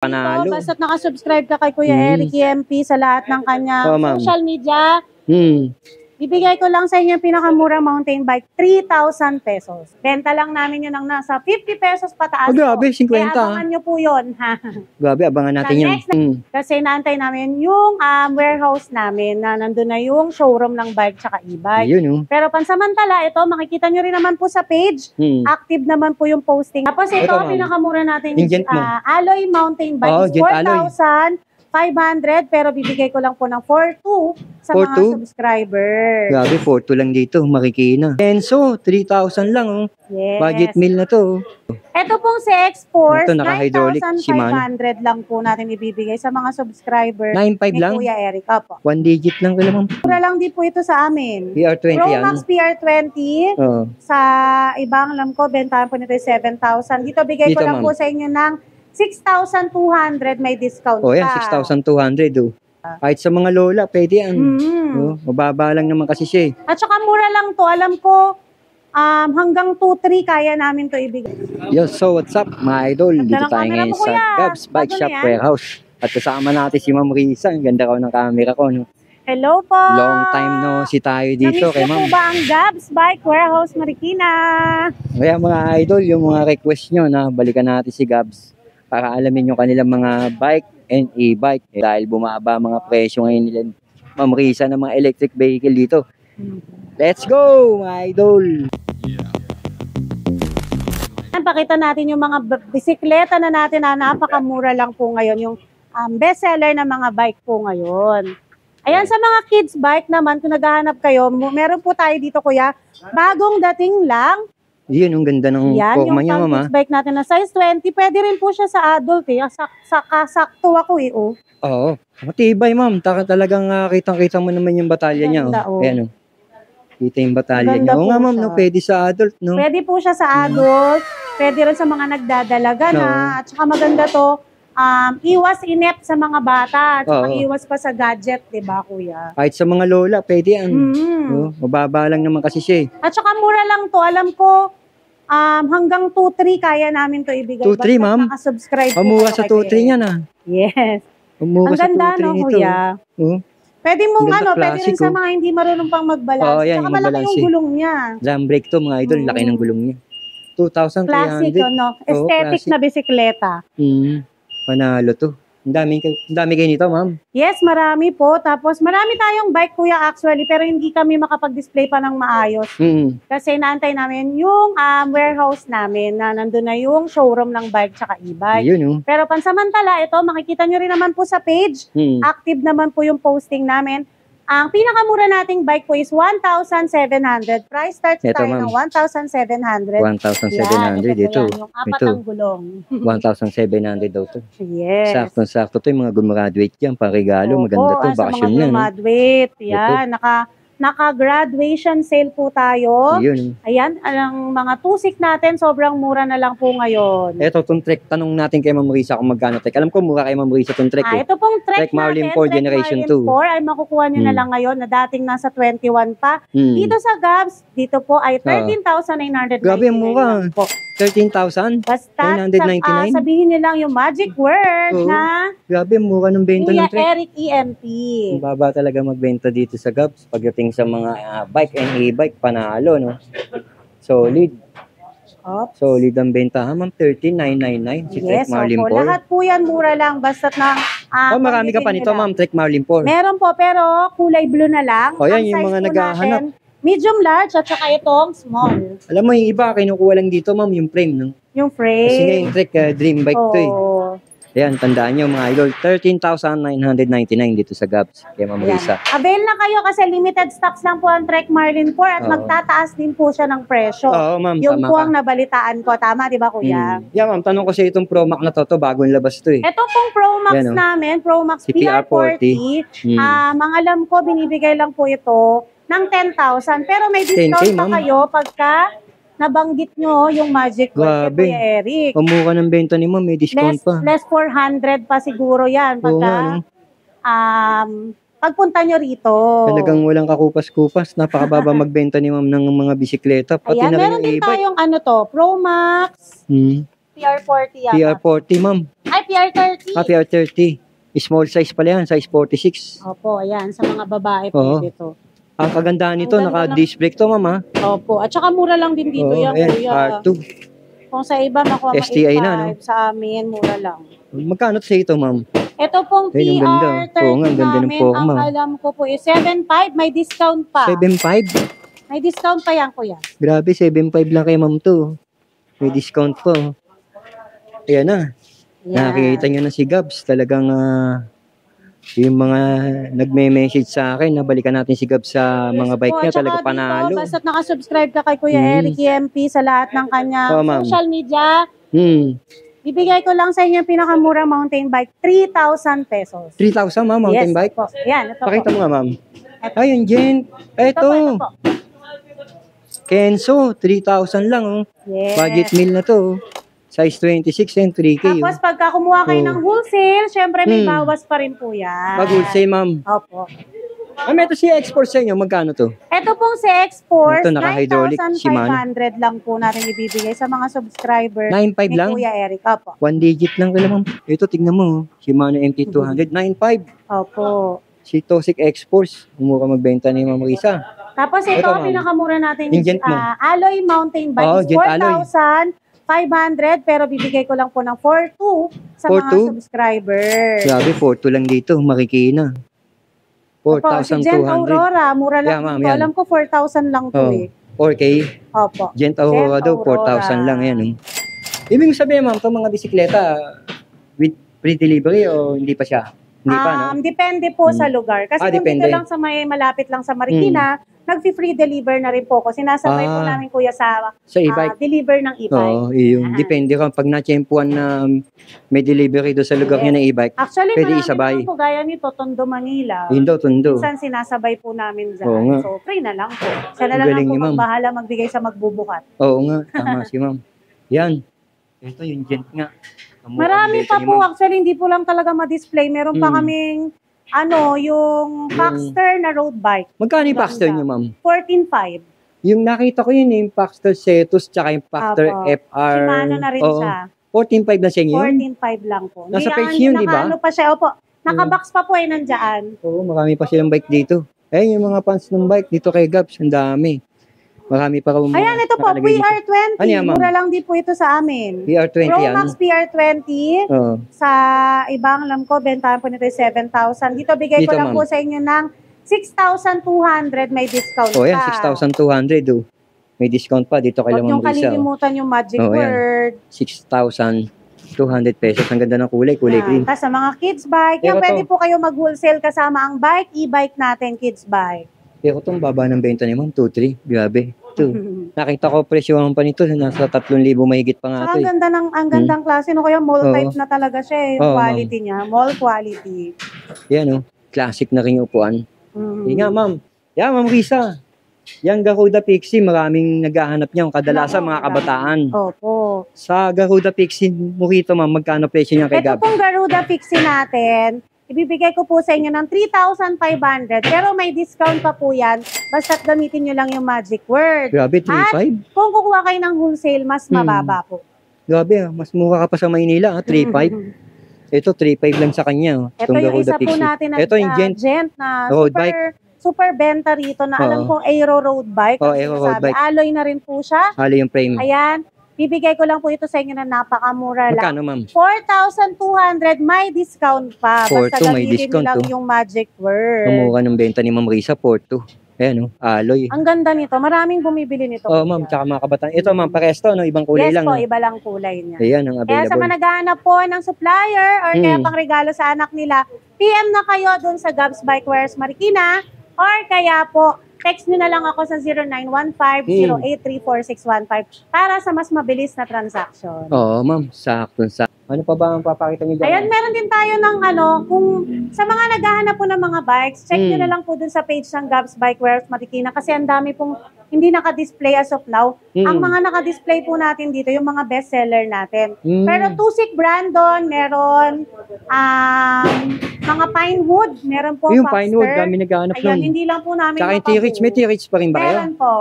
Panalo. Basta't nakasubscribe ka kay Kuya Eric EMP sa lahat ng kanyang social media, bibigay ko lang sa inyo yung pinakamurang mountain bike, 3,000 pesos. Benta lang namin yun ng nasa 50 pesos pataas. Grabe, 50. Kaya abangan nyo po yun. Grabe, abangan natin yun. Kasi naantay namin yung warehouse namin na nandun na yung showroom ng bike tsaka e-bike. Pero pansamantala, ito, makikita nyo rin naman po sa page. Active naman po yung posting. Tapos ito, pinakamura natin yung alloy mountain bike, 4,500, pero bibigay ko lang po ng 4,200 sa mga subscribers. Grabe, 4,200 lang dito, makikina. Enso, 3,000 lang, oh. Yes. Budget meal na to. Ito pong si X-Force, 9,500 lang po natin ibibigay sa mga subscribers 9,500 ni lang? Kuya Eric. Opo. 1 digit lang ko naman. Mura lang din po ito sa amin. PR20 Pro Max PR20. Oh. Sa ibang alam ko, bentahan po nito 7,000. Dito bigay ko lang po sa inyo ng 6,200, may discount pa. Oh, yan, 6,200. Oh. Kahit sa mga lola, pwede yan. Oh, mababa lang naman kasi siya. At saka mura lang to. Alam ko, hanggang 2-3 kaya namin to ibigay. Yo, so what's up mga idol? Dito tayo ngayon sa Gabs Bike Shop Warehouse. At kasama natin si Ma'am Risa. Ang ganda raw ng camera ko. No? Hello po! Long time no si tayo dito kay Ma'am. Namiss po ba ang Gabs Bike Warehouse Marikina? Kaya mga idol, yung mga request nyo na balikan natin si Gabs para alamin yung kanilang mga bike and e-bike. Dahil bumaba mga presyo ngayon nila Ma'am Risa ng mga electric vehicle dito. Let's go mga idol! Pakita natin yung mga bisikleta na natin na napakamura lang po ngayon. Yung bestseller na mga bike po ngayon. Ayan, sa mga kids bike naman, kung naghahanap kayo, meron po tayo dito kuya. Bagong dating lang. Yan, ang ganda ng forma niya, mama. Kids bike natin na size 20. Pwede rin po siya sa adult eh. Sakto ako eh. Oh. Oo. Matibay, ma'am. Talagang kitang-kita mo naman yung batalya niya. Oh. Ayan, oh. Kita yung batalya niya. Oo nga, ma'am, no? Pwede sa adult, no? Pwede po siya sa adult. Pwede rin sa mga nagdadalaga na. At saka maganda to, iwas inept sa mga bata. At saka iwas pa sa gadget, di ba, kuya? Kahit sa mga lola, pwede yan. Mababa lang naman kasi siya. At saka mura lang to. Alam ko, hanggang 2-3 kaya namin to ibigay. 2-3, ma'am? Nakasubscribe po. Pamura sa 2-3 niya na. Yes. Pamura ang sa ganda, 2-3 no, nito. kuya? Pwede mong pwede rin sa mga hindi marunong pang mag-balance. Yan, saka malaki yung gulong niya. Drum brake to, mga idol. Laki ng gulong niya. 2,300. Classic, no? Aesthetic na bisikleta. Panalo to. Ang dami kayo nito, ma'am. Yes, marami po. Tapos marami tayong bike, kuya, actually. Pero hindi kami makapag-display pa ng maayos. Kasi naantay namin yung warehouse namin na nandun na yung showroom ng bike tsaka e-bike. Pero pansamantala, ito, makikita nyo rin naman po sa page. Active naman po yung posting namin. Ang pinakamura nating bike po is 1,700. Price starts tayo ng 1,700. 1,700 dito. Yung apat ang gulong. 1,700 daw to. Yes. Sakto-sakto to yung mga gumraduate yan. Pang-regalo, maganda to. Bakasyon yan. Sa mga gumraduate. Yan. Naka-graduation sale po tayo. Ayan, ang mga tusik natin, sobrang mura na lang po ngayon. Ito, itong trek, tanong natin kay Ma'am Risa kung magkano trek. Alam ko, mura kay Ma'am Risa itong trek. Ito pong trek Marlin natin, 4 Generation 2. Ay makukuha nyo na lang ngayon na dating nasa 21 pa. Dito sa Gabs, dito po ay 13,999. Grabe, mura. 13,000? Basta 999? sabihin nyo lang yung magic word na grabe, mura ng benta ng Kuya trek. Eric EMP. Baba talaga magbenta dito sa Gabs pagdating sa mga bike and e-bike, panalo, no? Solid. Solid ang benta, ha, ma'am? 13,999. Si Trek Marlin 4. Lahat po yan, mura lang. Basta na... marami ka pa nito, ma'am, Trek Marlin 4. Meron po, pero kulay blue na lang. Yan, yung mga naghahanap. Medium large at saka itong small. Alam mo, yung iba, kinukuha lang dito, ma'am, yung frame, no? Yung frame. Kasi nga yung Trek, dream bike to, eh. Ayan, tandaan nyo mga idol, 13,999 dito sa Gabs kay Ma'am Risa. Avail na kayo kasi limited stocks lang po ang Trek Marlin 4 at magtataas din po siya ng presyo. Oo, ma'am, yung tama po ang nabalitaan ko. Tama, di ba, kuya? Yeah, ma'am, tanong ko siya itong Pro Max na to, bagong labas to, eh. Ito pong Pro Max namin, Pro Max PR40. Mga alam ko, binibigay lang po ito ng 10,000. Pero may discount pa kayo pagka nabanggit nyo yung magic word kay Kuya Eric. Pamukha ng benta ni ma'am, may discount pa. Less 400 pa siguro yan pagka pagpunta nyo rito. Talagang walang kakupas-kupas. Napakababa magbenta ni ma'am ng mga bisikleta. Pati ayan, na rin meron din tayong Pro Max. PR40 yata. PR40, ma'am. Ay, PR30. PR30. Small size pala yan, size 46. Opo, ayan. Sa mga babae Oo. pwede to. Ang kagandahan nito, Ang ganda naka-disc brake to, ma'am, ha? Opo. At saka mura lang din dito yan, ayan, kuya. R2. Kung sa iba, makuha mo STI na, no? 8.5. Sa amin, mura lang. Magkano sa ito, ma'am? Ito pong Ayun, ang ganda. PR30 Oo nga, ang ganda ng namin, forma. ang alam ko po is 7.5. May discount pa. 7.5? May discount pa yan, kuya. Grabe, 7.5 lang kay ma'am to. May discount po. Ayan na. Yan. Nakikita nyo na si Gabs. Talagang yung mga nagme-message sa akin na balikan natin si Gabs sa mga bike niya. Tsaka Talaga dito, panalo. basta't nakasubscribe ka kay Kuya Eric EMP sa lahat ng kanyang Oo, ma'am. social media, bibigay ko lang sa inyo yung pinakamurang mountain bike, 3,000 pesos. 3,000 ma'am, mountain Yes, bike. po. Yan, ito Pakita po. mo nga ma'am. Ito. Ayun, Jen. Ito po, ito Ito. po. Kenzo, 3,000 lang. Oh. Yes. Budget meal na to. Size 26 and 3K. Tapos pagka kumuha kayo Oo. ng wholesale, syempre may Hmm. bawas pa rin po yan. Pag-wholesale, ma'am. Opo. Ito si export sa inyo. Magkano to? Ito pong si Export, Ito, naka-hydraulic, Shimano. 9,500 lang po natin ibibigay sa mga subscriber 9.5 ni lang? Kuya Eric. Opo. 1 digit lang kaya ma'am. Ito, tignan mo. Oh. Shimano MT200, 9.5. Opo. Si Tosik Exports. Umura magbenta ni Ma'am Risa. Tapos ito, Ito, ang ma'am. pinakamura natin Yung is Gent mo. Alloy Mountain Bike Oo, is Gent Alloy. 4,500 pero bibigay ko lang po ng 4,200 sa mga 4,200? subscribers. Grabe, 4.2 lang dito. Marikina. Opo, si Gent 4,200. Aurora, mura lang Yeah, ma'am, dito. yan. Alam ko 4,000 lang to Oh, eh. 4K. Opo. Gent Aurora Gent daw, Aurora. 4,000 lang. Yan. Oh. Ibig sabihin ma'am, itong mga bisikleta, with free delivery o hindi pa siya? Hindi pa, no? Depende po sa lugar. Kasi kung depende. dito lang sa may malapit lang sa Marikina, nag-free deliver na rin po ako. Sinasabay po namin kuya sa Sa e-bike? deliver ng e-bike. Oo, yun. Depende kung pag na-tsempuan na may delivery doon sa lugar niya ng e-bike. Actually, Pwede marami isabay. naman po gaya nito, Tondo, Manila. Yun daw, tundo. Minsan sinasabay po namin dyan. Oo nga. So, free na lang po. Siya na Ang lang galing po ni ma'am. magbahala magbigay sa magbubukat. Oo nga, tama si ma'am. Yan. Ito yung gent nga. Marami pa po. Actually, hindi po lang talaga ma-display. Meron pa Mm. kaming, yung Paxter na road bike. Magkano yung Ganda. Paxter niyo, ma'am? 14.5. Yung nakita ko yun, yung Paxter Cetus, tsaka yung Paxter Apo. FR. Shimano na rin Oo. siya. 14.5 na sa inyo yun? 14.5 lang po. Nasa Hindi, page yun, di ba? Nakaano pa siya. Opo. Nakabox pa po nandyan. Oo, marami pa silang bike dito. Ayun yung mga fans ng bike dito kay Gabs, ang dami. Marami pa kung Ayan, ito po. nakalagay dito. PR20. Ano yan, ma'am? Mura lang din po ito sa amin. PR20 yan? Promax PR20. Oo. Sa ibang alam ko, bentahan po nito yung 7,000. Dito bigay ko Dito, lang ma'am. po sa inyo ng 6,200. May discount Oh, yan, pa. 6,200. Oh. May discount pa dito kay Huwag Ma'am niyong Risa. Oh. kalilimutan yung magic Oh, yan. word. 6,200 pesos. Ang ganda ng kulay green. Tapos sa mga kids bike, yan Pero pwede to- po kayo mag-wholesale kasama ang bike, e-bike natin, kids bike. Pero itong baba ng benta ni Ma'am, 2,300. Grabe. Ito. Nakita ko presyohan pa nito, nasa 3,000 mahigit pa nga Saka ito. ang ganda ang gandang klase, no? Kaya mall Oo. type na talaga siya, yung Oo, quality niya, mall quality. Yan oh, classic na rin yung upuan. Mhm. Hindi nga ma'am. Yan Ma'am Risa. Yan Garuda Pixie, maraming naghahanap niyan. Kadalasan mga kabataan. Opo. Sa Garuda Pixie Mojito ma'am, magkano presyo niya kay Ito Gab? pong Garuda Pixie natin, ibibigay ko po sa inyo ng 3,500, pero may discount pa po yan, basta't gamitin nyo lang yung magic word. Grabe, 3,500. Kung kukuha kayo ng wholesale, mas mababa po. Grabe ah, mas mura ka pa sa Maynila, 3,500. Ito, 3,500 lang sa kanya. Oh. Ito Itong yung Garuda isa po Pixie. natin na Ito yung gent. na Road super benta rito na alam Oo. kong Aero Road Bike. Oo, Ang Aero sinasabi, Road Bike. Alloy na rin po siya. Halo yung frame. Ayan. Bibigay ko lang po ito sa inyo na napakamura lang. Magkano ma'am? 4,200, may discount pa. Basta 4,200 may gamitin discount, nyo lang oh. yung magic word. Kamura ng benta ni Ma'am Risa, 4,200. Ayan oh, alloy. Ang ganda nito. Maraming bumibili nito. Oh ma'am, tsaka mga kabataan. Ito ma'am, pares to, no? Ibang kulay Yes lang. po, No? iba lang kulay niya. Ayan ang Kaya sa available. mga naghahanap po ng supplier or kaya Mm. pang regalo sa anak nila, PM na kayo dun sa Gabs Bike Wares Marikina or kaya po, text nyo na lang ako sa 0915-0834615 para sa mas mabilis na transaction. Oo ma'am, sakto. Ano pa ba ang papakita niyo dyan? Ayan, meron din tayo ng kung sa mga naghahanap po ng mga bikes, check nyo Mm. na lang po dun sa page ng Gabs Bike Wares Marikina kasi ang dami pong hindi naka-display as of now. Mm. Ang mga naka-display po natin dito, yung mga bestseller natin. Mm. Pero Tusik Brandon, meron mga Pinewood, meron po Yung Paxter. Pinewood, dami naghahanap Ayan, nun. hindi lang po namin Tsaka yung T-Rich, may T-Rich pa rin ba kayo? Meron po.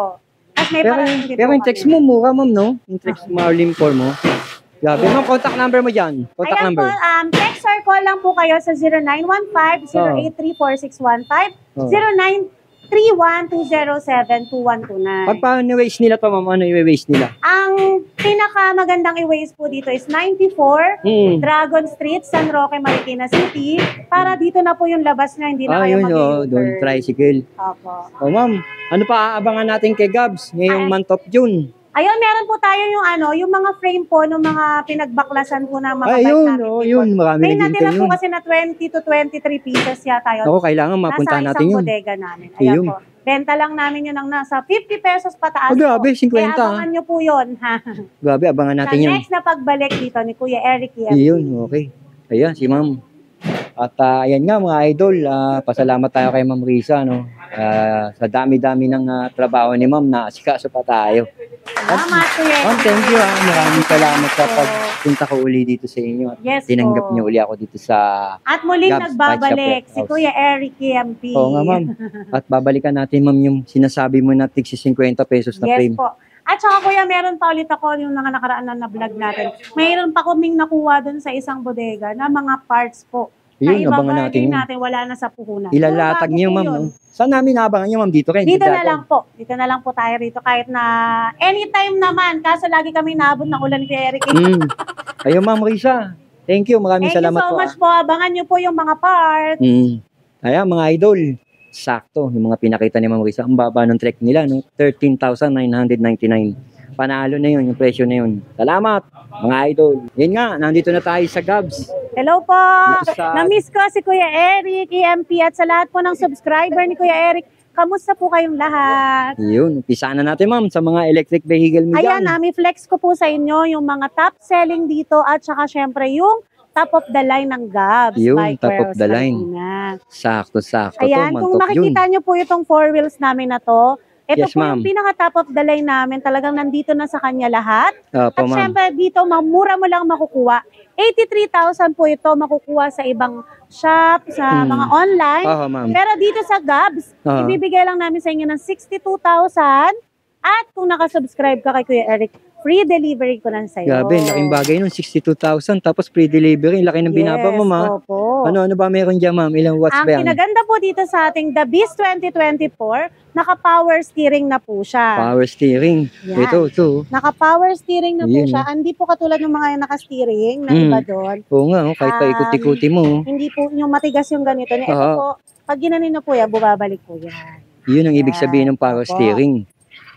At may Pero, parating din pero po yung text kami. mo, mura ma'am, no? Yung text Marlin 4 mo. Grabe, ma'am, contact number mo dyan. Contact Ayan number. po, text or call lang po kayo sa 0915-083-4615, Oh. 0931-207-2129. Pag pa-waste nila to, ma'am, ano i-waste nila? Ang pinakamagandang i-waste po dito is 94 Dragon Street, San Roque, Marikina City. Para dito na po yung labas na, hindi na kayo Yun, doon, mag-u-turn. tricycle. Opo. Ma'am, ano pa aabangan natin kay Gabs ngayong month of June? Ayun, meron po tayo yung yung mga frame po ng mga pinagbaklasan po ng mga bike namin. Yun, marami May naghihintay natira po yun. kasi na 20 to 23 pieces yata yun. Ako, kailangan mapunta nasa natin isang yun. bodega namin. Ayan Ayun. po. Benta lang namin yun ng nasa 50 pesos pataas Grabe, 50. Kaya abangan nyo po yun. Grabe, abangan Sa natin yun. next na pagbalik dito ni Kuya Eric yan. Yun, okay. Ayan, si ma'am. At ayan nga mga idol, pasalamat tayo kay Ma'am Risa, no? Sa dami-dami ng trabaho ni ma'am na asikaso pa tayo. Salamat, Kuya Eric. Ma'am, thank you. Maraming salamat sa pagpunta ko uli dito sa inyo. At Yes tinanggap po. niyo uli ako dito sa... At muling Gabs nagbabalik Bike si Shop Kuya Eric KMP. Oo nga ma'am. At babalikan natin ma'am yung sinasabi mo na tigsi 50 pesos na Yes frame. po. At saka kuya, meron pa ulit ako yung mga nakaraan na vlog natin. Mayroon pa kaming nakuha dun sa isang bodega na mga parts po. Yun, na abangan natin yun. natin, wala na sa puhunan. Ilalatag Puro niyo bago po ma'am. yun. No? Saan namin naabangan niyo ma'am? Dito rin. Dito na Dito lang po. Dito na lang po tayo rito. Kahit na anytime naman. Kaso lagi kami naabot ng ulan ni Eric. Ayun ma'am Risa. Thank you. Maraming Thank you salamat so po. much po. Abangan nyo po yung mga parts. Ayan mga idol. Sakto. Yung mga pinakita ni Ma'am Risa. Ang baba ng trek nila. No? 13,999. Panalo na yun. Yung presyo na yun. Salamat mga idol. Yan nga. Nandito na tayo sa Gabs. Hello po. Dito sa- Na-miss ko si Kuya Eric, EMP, at sa lahat po ng subscriber ni Kuya Eric. Kamusta po kayong lahat? Yun. Umpisa na natin ma'am sa mga electric vehicle mo Ayan, dyan. flex ko po sa inyo yung mga top selling dito at saka syempre yung top of the line ng Gabs. Yun, Bike top of Warehouse the line. kanina. Sakto-sakto Ayan, to. kung Mantok yun. makikita nyo po itong four wheels namin na to, ito Yes, po ma'am. yung pinaka top of the line namin. Talagang nandito na sa kanya lahat. Opo At ma'am. syempre dito, mura mo lang makukuha. 83,000 po ito makukuha sa ibang shop, sa mga online. Oo ma'am. Pero dito sa Gabs, Oo. ibibigay lang namin sa inyo ng 62,000. At kung nakasubscribe ka kay Kuya Eric, free delivery ko lang sa'yo. Grabe, laking bagay nun. 62,000 tapos free delivery. Laki ng binaba mo ma. Opo. Ano ba meron dyan ma'am? Ilang watts Ang ba yan? kinaganda po dito sa ating The Beast 2024, naka-power steering na po siya. Power steering. Yan. Ito. Naka-power steering na po Yun, siya. Hindi po katulad ng mga naka-steering na iba doon. Oo nga, kahit pa ikot-ikuti mo. Hindi po yung matigas yung ganito. Ito Oo. po, pag ginanin na po yan, bumabalik po yan. Yun ang ibig sabihin ng power Opo. steering.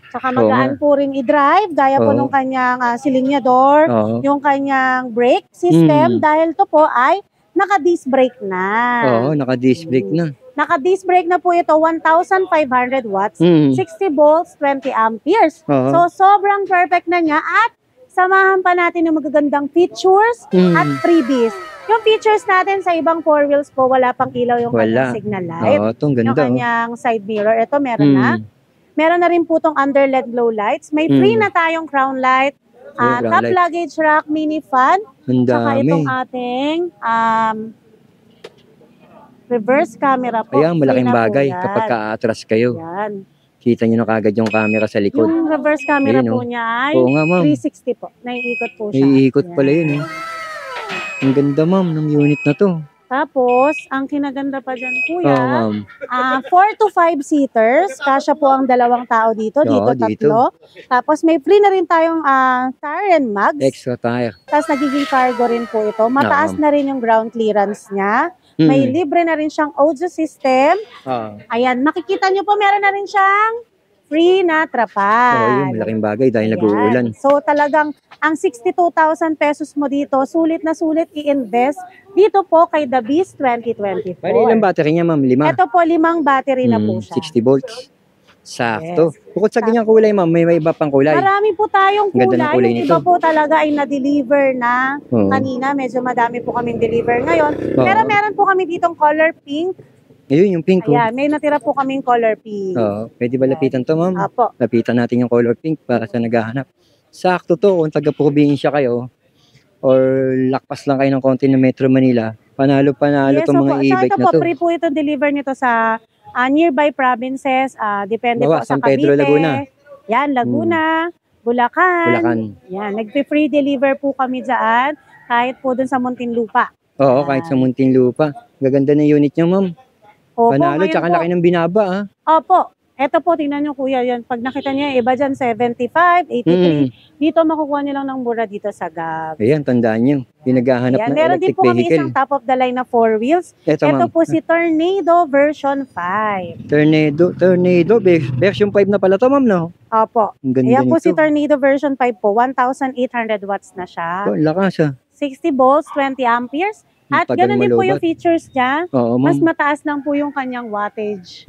Saka magaan po rin i-drive, gaya po Oo. nung kanyang silinyador, Oo. yung kanyang brake system, dahil to po ay naka-disc brake na. Oo, naka-disc brake na. Naka-disc brake na po ito, 1,500 watts, Mm. 60 volts, 20 amperes. Oo. So, sobrang perfect na niya at samahan pa natin ng magagandang features at freebies. Yung features natin sa ibang four wheels po, wala pang ilaw yung Wala. kanyang signal light. Oo, itong Yung ganda. Oh. kanyang side mirror, ito meron na. Meron na rin po itong under LED glow lights. May free na tayong crown light, Crown top light. luggage rack, mini fan, Ang saka itong dami. ating reverse camera po. Ayan, malaking Free na po bagay yan. kapag ka-atras kayo. Yan. Kita nyo na kagad yung camera sa likod. Yung reverse camera Ayun, po oh. niya ay Oo nga ma'am. 360 po. Naiikot po siya. Iikot Yan. pala yun. Ang ganda ma'am ng unit na to. Tapos, ang kinaganda pa dyan, Oo kuya, ma'am. 4 to 5 seaters. Kasya po ang 2 tao dito. Dito, Oo, dito. 3. Tapos, may free na rin tayong tire and mugs. Extra tire. Tapos, nagiging cargo rin po ito. Mataas Oo. na rin yung ground clearance niya. May libre na rin siyang audio system. Ayan, makikita nyo po, meron na rin siyang free na Oo, trapal. yun, malaking bagay dahil Ayan. nag-uulan. So talagang ang 62,000 pesos mo dito, sulit na sulit i-invest dito po kay The Beast 2024. Bali, ilang battery niya ma'am? 5? Ito po, 5 battery na po siya. 60 volts. Sakto. Bukod sa ganyang kulay ma'am, may iba pang kulay. Marami po tayong Ganda ng kulay. kulay Yung nito. iba po talaga ay na-deliver na Oo. kanina. Medyo madami po kaming deliver ngayon. Oo. Pero meron po kami ditong color pink. Ayun, yung pink. Ayan, may natira po kaming color pink. Oo. Pwede ba lapitan to ma'am? Apo. Lapitan natin yung color pink para sa naghahanap. Sakto to kung taga-probinsya kayo or lakpas lang kayo ng konti ng Metro Manila. Panalo-panalo Yes, tong mga opo. So e-bike ito na po, to. free po ito deliver nito sa nearby provinces. Depende Bawa, po sa San Pedro, Cavite. Laguna. Yan, Laguna. Bulacan. Yan, nagpe-free deliver po kami dyan, kahit po dun sa Muntinlupa. Oo, kahit sa Muntinlupa. Gaganda ng unit niyo, ma'am. Opo, Panalo, ngayon tsaka po. laki ng binaba, ha? Opo. Ito po, tingnan nyo kuya, yan. Pag nakita niya, iba dyan, 75, 83. Dito, makukuha nyo lang ng mura dito sa Gab. Ayan, tandaan nyo. Yung naghahanap Yan, ng meron din electric po kami vehicle. isang top of the line na 4 wheels. Ito, Ito ma'am. po si Tornado version 5. Tornado, version 5 na pala to, ma'am, no? Opo. Ang ganda Ayan po nito. si Tornado version 5 po, 1,800 watts na siya. Oh, lakas, ha? 60 volts, 20 amperes. At Tagal ganoon din po yung malobat. features niya. Oo, Mas ma'am. mataas lang po yung kanyang wattage.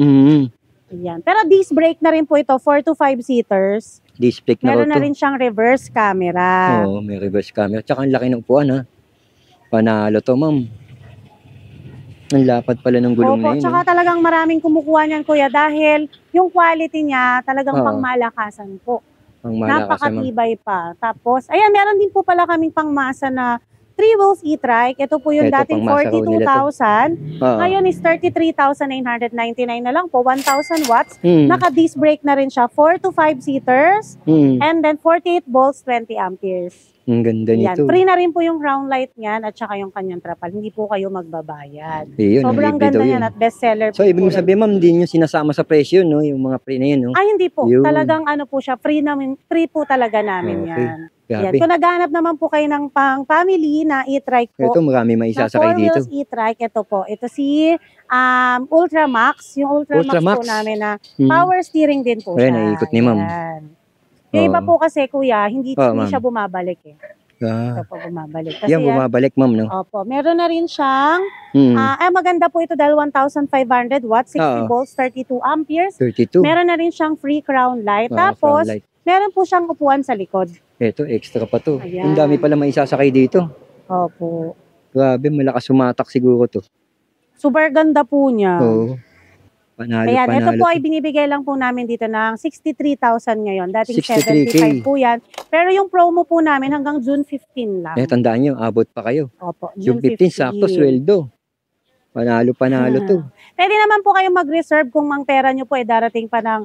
Ayan. Pero disc brake na rin po ito, 4 to 5 seaters. Display na Meron raw na to. rin siyang reverse camera. Oo, may reverse camera. Tsaka ang laki ng upuan, ha? Panalo to, ma'am. Ang lapad pala ng gulong Opo, na yun. tsaka talagang maraming kumukuha niyan kuya dahil yung quality niya talagang Oo. pangmalakasan po. Ang malakas, ma'am. Napakatibay pa. Tapos, ayan, meron din po pala kaming pangmasa na 3 wheels e-trike. Ito po yung Ito, dating pangmasa raw nila to. 42,000. Oo. Ngayon is 33,999 na lang po, 1,000 watts. Hmm. Naka-disc brake na rin siya, 4 to 5 seaters. Hmm. And then 48 volts, 20 amperes. Ang ganda Yan. nito. Free na rin po yung ground light niyan at saka yung kanyang trapal. Hindi po kayo magbabayad. Yun, Sobrang libre daw ganda yun. yan at bestseller So, po ibig po yan. sabihin, ma'am, hindi nyo sinasama sa presyo, no? Yung mga pre na yun, no? Ay, hindi po. Yun. Talagang ano po siya, free namin, free po talaga namin Okay. yan. Yan. Grabe. Kung naghahanap naman po kayo ng pang-family na e-trike po, Ito, marami na maisasakay 4 dito. wheels e-trike, ito po. Ito si Ultramax. Yung Ultramax Ultramax. po namin na Hmm. power steering din po Ayan, siya. naiikot ni ma'am. Yan. Yung iba Oo. po kasi, kuya, hindi Ma'am. siya bumabalik eh. Ah, Ito po bumabalik. Kasi yan, bumabalik, ma'am, no? opo, meron na rin siyang, Hmm. maganda po ito dahil 1,500 watts, 60 Oo. volts, 32 amperes. 32. Meron na rin siyang free crown light. Ah, Tapos, front light. meron po siyang upuan sa likod. Ito, extra pa to. Ayan. Ang dami pala maisasakay dito. Opo. Grabe, malakas sumatak siguro to. Super ganda po niya. Oo. Panalo, Ayan, ito panalo po to. ay binibigay lang po namin dito ng 63,000 ngayon. Dating 63K. 75 po yan. Pero yung promo po namin hanggang June 15 lang. Tandaan nyo, abot pa kayo. Opo, Yung June 15, sakto, sweldo. Panalo to. Pwede naman po kayong mag-reserve kung mang pera nyo po ay darating pa ng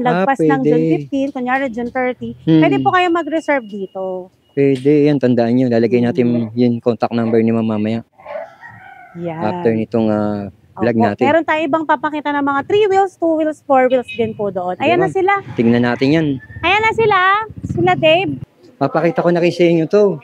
lagpas ng pwede. June 15, kunyari June 30. Hmm. Pwede po kayong mag-reserve dito. Pwede, yan, tandaan nyo. Lalagay natin yung contact number ni ma'am mamaya. Yan. After nitong vlog Opo. natin. Meron tayo ibang papakita ng mga 3 wheels, 2 wheels, 4 wheels din po doon. Ayan na Diba? sila. Tingnan natin yan. Ayan na sila. Sila Dave. Papakita ko na rin sa inyo to.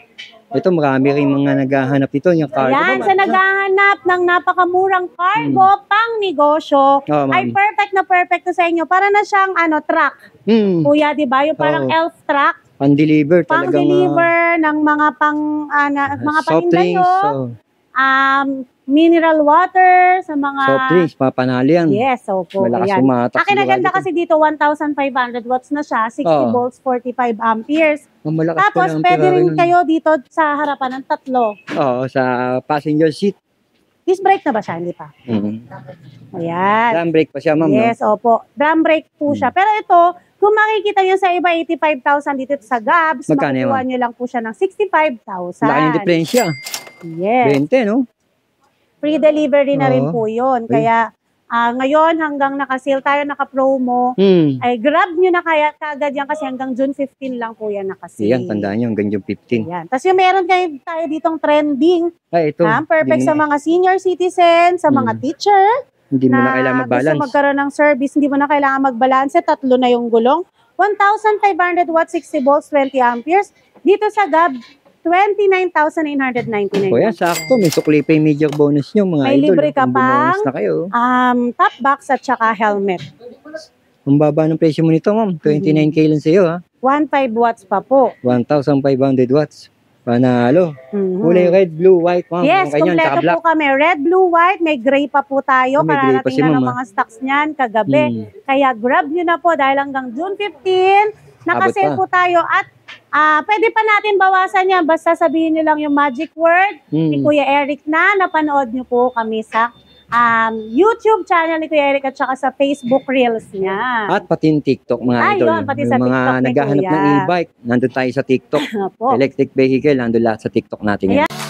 Ito, marami rin mga naghahanap dito. Yung cargo. Ayan, ma'am. sa naghahanap ng napakamurang cargo pang negosyo, Oo, ma'am. ay perfect na perfect to sa inyo. Para na siyang truck. Hmm. Kuya, di ba? Yung parang Oo. elf truck. Pang-deliver talagang Pang-deliver ng mga mga soft paninda drinks. nyo. Mineral water sa mga... Soft drinks, papanalo yan. Yes, opo. Malakas Ayan. sumatak. Akin naganda sigurado to. kasi dito, 1,500 watts na siya, 60 Oo. volts, 45 amperes. Ang malakas Tapos, pala ang pwede Ferrari rin nun. kayo dito sa harapan ng tatlo. Oo, sa passenger seat. Disc brake na ba siya? Hindi pa. Mm-hmm. Ayan. Drum brake pa siya, ma'am. Yes, opo. Drum brake po siya. Pero ito, kung makikita nyo sa iba, 85,000 dito sa Gabs, Magkano yan, makukuha nyo lang po siya ng 65,000. Laki ng diferensya. Yes. 20, no? Free delivery na rin Oo. po yun. Kaya, ngayon, hanggang naka-sale tayo, naka-promo, ay grab nyo na kaya kagad yan kasi hanggang June 15 lang po yan naka-sale. Yan, tandaan nyo, hanggang yung 15. Yan. Tapos yung meron tayo ditong trending, Ay, ito. perfect hindi sa mo, mga senior citizen, sa mga teacher, hindi mo na kailangan mag-balance. gusto magkaroon ng service, hindi mo na kailangan mag-balance, tatlo na yung gulong. 1,500 watts, 60 volts, 20 amperes. Dito sa Gab, 29,999. O yan, sakto. May sukli pa yung major bonus nyo, mga May idol. libre ka Kung bumunas pang- na kayo. Top box at saka helmet. Ang baba ng presyo mo nito, ma'am. 29K lang sa'yo, ha? 1,500 watts pa po. 1,500 watts. Panalo. Mhm. Kulay red, blue, white, ma'am. Yes, Yung kanyan, tsaka kompleto black. po kami. Red, blue, white. May gray pa po tayo. May gray pa Kararating si na ng ma'am, mga stocks niyan kagabi. Kaya grab nyo na po dahil hanggang June 15, nakasale Abot po pa. tayo. At pwede pa natin bawasan yan. Basta sabihin nyo lang yung magic word ni Kuya Eric na napanood nyo po kami sa YouTube channel ni Kuya Eric at saka sa Facebook Reels niya. At pati yung TikTok, mga idol. Yun, pati sa Yung mga TikTok ni naghahanap Kuya. ng e-bike, nandun tayo sa TikTok. Po. Electric vehicle, nandun lahat sa TikTok natin. yan. Ayan.